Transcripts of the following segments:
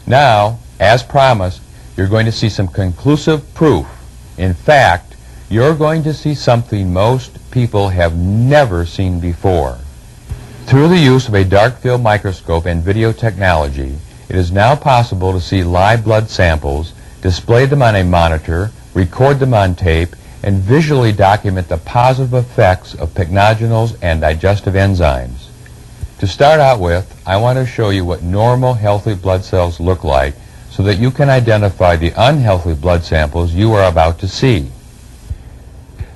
Now, as promised, you're going to see some conclusive proof. In fact, you're going to see something most people have never seen before. Through the use of a dark field microscope and video technology, it is now possible to see live blood samples, display them on a monitor, record them on tape, and visually document the positive effects of pycnogenols and digestive enzymes. To start out with, I want to show you what normal healthy blood cells look like so that you can identify the unhealthy blood samples you are about to see.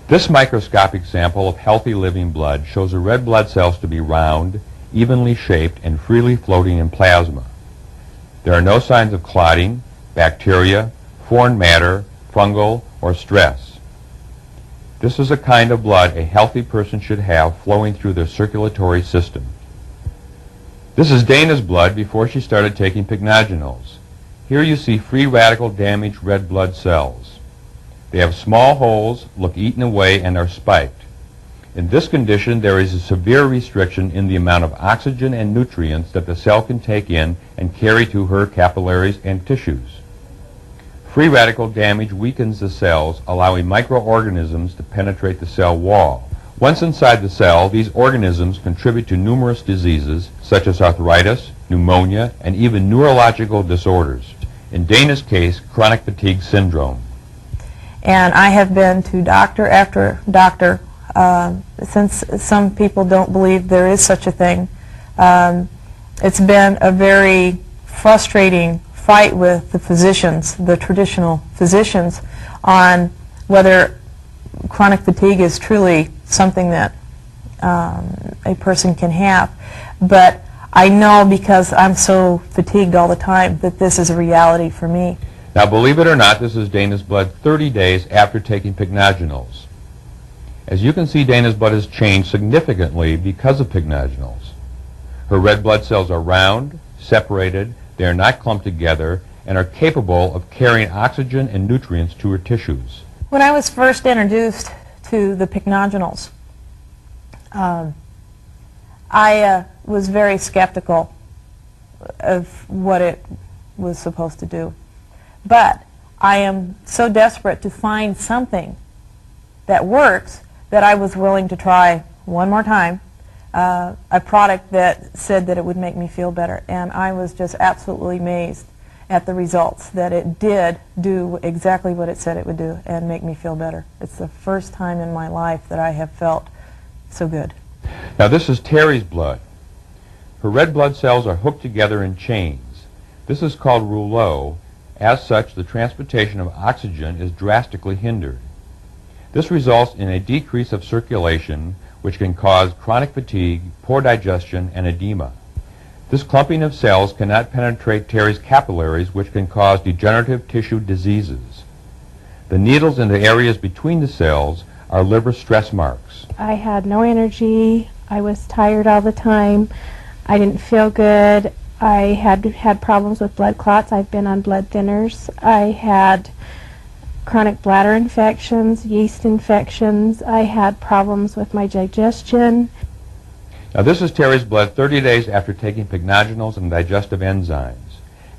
This microscopic sample of healthy living blood shows the red blood cells to be round, evenly shaped, and freely floating in plasma. There are no signs of clotting, bacteria, foreign matter, fungal, or stress. This is the kind of blood a healthy person should have flowing through their circulatory system. This is Dana's blood before she started taking pycnogenols. Here you see free radical damaged red blood cells. They have small holes, look eaten away, and are spiked. In this condition, there is a severe restriction in the amount of oxygen and nutrients that the cell can take in and carry to her capillaries and tissues. Free radical damage weakens the cells, allowing microorganisms to penetrate the cell wall. Once inside the cell, these organisms contribute to numerous diseases such as arthritis, pneumonia, and even neurological disorders. In Dana's case, chronic fatigue syndrome. And I have been to doctor after doctor, since some people don't believe there is such a thing. It's been a very frustrating fight with the physicians, the traditional physicians, on whether chronic fatigue is truly something that a person can have. But I know, because I'm so fatigued all the time, that this is a reality for me. Now, believe it or not, this is Dana's blood 30 days after taking pycnogenols. As you can see, Dana's blood has changed significantly because of pycnogenols. Her red blood cells are round, separated, they are not clumped together, and are capable of carrying oxygen and nutrients to her tissues. When I was first introduced to the pycnogenols, I was very skeptical of what it was supposed to do. But I am so desperate to find something that works that I was willing to try one more time a product that said that it would make me feel better. And I was just absolutely amazed at the results, that it did do exactly what it said it would do and make me feel better. It's the first time in my life that I have felt so good. Now, this is Terry's blood. Her red blood cells are hooked together in chains. This is called rouleau. As such, the transportation of oxygen is drastically hindered. This results in a decrease of circulation, which can cause chronic fatigue, poor digestion, and edema. This clumping of cells cannot penetrate Terry's capillaries, which can cause degenerative tissue diseases. The needles in the areas between the cells are liver stress marks. I had no energy. I was tired all the time. I didn't feel good. I had problems with blood clots. I've been on blood thinners. I had chronic bladder infections, yeast infections. I had problems with my digestion. Now, this is Terry's blood 30 days after taking pycnogenols and digestive enzymes.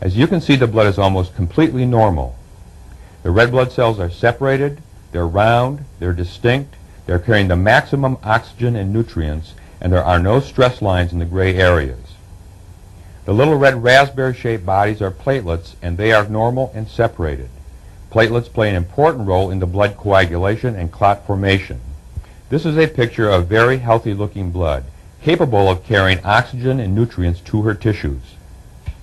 As you can see, the blood is almost completely normal. The red blood cells are separated, they're round, they're distinct, they're carrying the maximum oxygen and nutrients, and there are no stress lines in the gray areas. The little red raspberry-shaped bodies are platelets, and they are normal and separated. Platelets play an important role in the blood coagulation and clot formation. This is a picture of very healthy-looking blood, capable of carrying oxygen and nutrients to her tissues.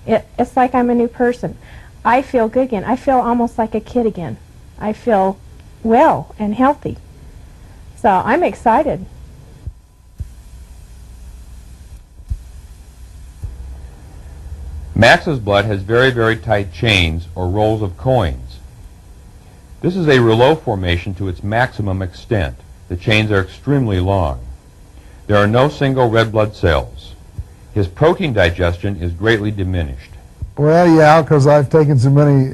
It's like I'm a new person. I feel good again. I feel almost like a kid again. I feel well and healthy. So I'm excited. Max's blood has very, very tight chains or rolls of coins. This is a rouleau formation to its maximum extent. The chains are extremely long. There are no single red blood cells. His protein digestion is greatly diminished. Well, yeah, because I've taken so many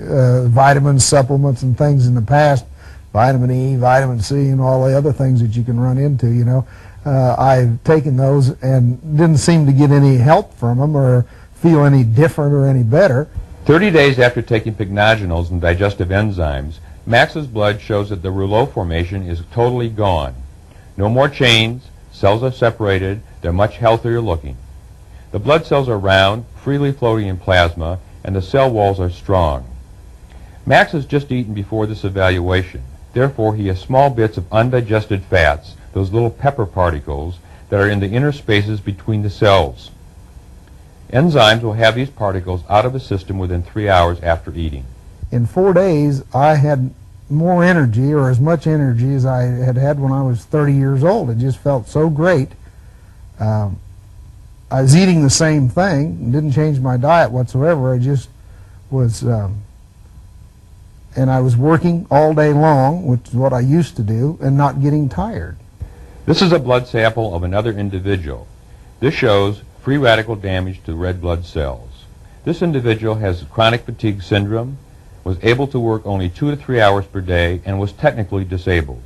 vitamins, supplements, and things in the past, vitamin E, vitamin C, and all the other things that you can run into, you know. I've taken those and didn't seem to get any help from them or feel any different or any better. 30 days after taking pycnogenol's and digestive enzymes, Max's blood shows that the rouleau formation is totally gone. No more chains, cells are separated, they're much healthier looking. The blood cells are round, freely floating in plasma, and the cell walls are strong. Max has just eaten before this evaluation. Therefore, he has small bits of undigested fats, those little pepper particles, that are in the inner spaces between the cells. Enzymes will have these particles out of the system within 3 hours after eating. In 4 days, I had more energy, or as much energy as I had had when I was 30 years old. It just felt so great. I was eating the same thing, didn't change my diet whatsoever. I just was, and I was working all day long, which is what I used to do, and not getting tired. This is a blood sample of another individual. This shows free radical damage to red blood cells. This individual has chronic fatigue syndrome, was able to work only 2 to 3 hours per day, and was technically disabled.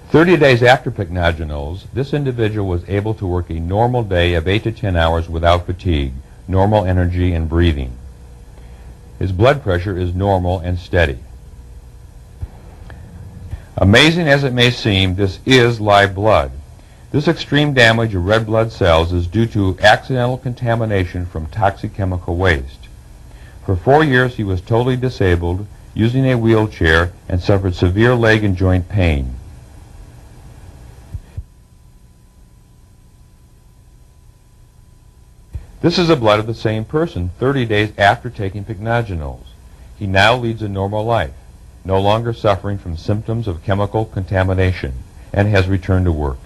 30 days after pycnogenol's, this individual was able to work a normal day of 8 to 10 hours without fatigue, normal energy and breathing. His blood pressure is normal and steady. Amazing as it may seem, this is live blood. This extreme damage of red blood cells is due to accidental contamination from toxic chemical waste. For 4 years he was totally disabled, using a wheelchair, and suffered severe leg and joint pain. This is the blood of the same person 30 days after taking pycnogenol's. He now leads a normal life, no longer suffering from symptoms of chemical contamination, and has returned to work.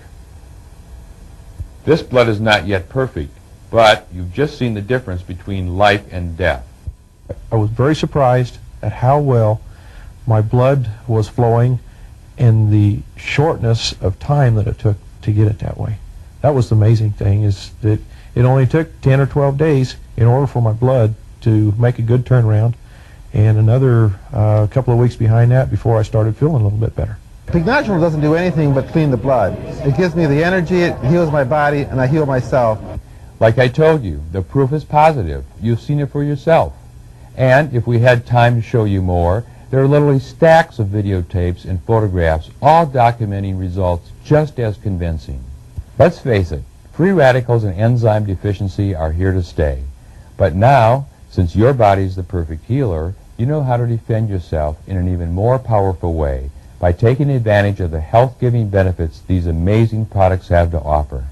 This blood is not yet perfect, but you've just seen the difference between life and death. I was very surprised at how well my blood was flowing and the shortness of time that it took to get it that way. That was the amazing thing, is that it only took 10 or 12 days in order for my blood to make a good turnaround, and another couple of weeks behind that before I started feeling a little bit better. Pycnogenol doesn't do anything but clean the blood. It gives me the energy, it heals my body, and I heal myself. Like I told you, the proof is positive. You've seen it for yourself. And if we had time to show you more, there are literally stacks of videotapes and photographs, all documenting results just as convincing. Let's face it, free radicals and enzyme deficiency are here to stay. But now, since your body is the perfect healer, you know how to defend yourself in an even more powerful way by taking advantage of the health-giving benefits these amazing products have to offer.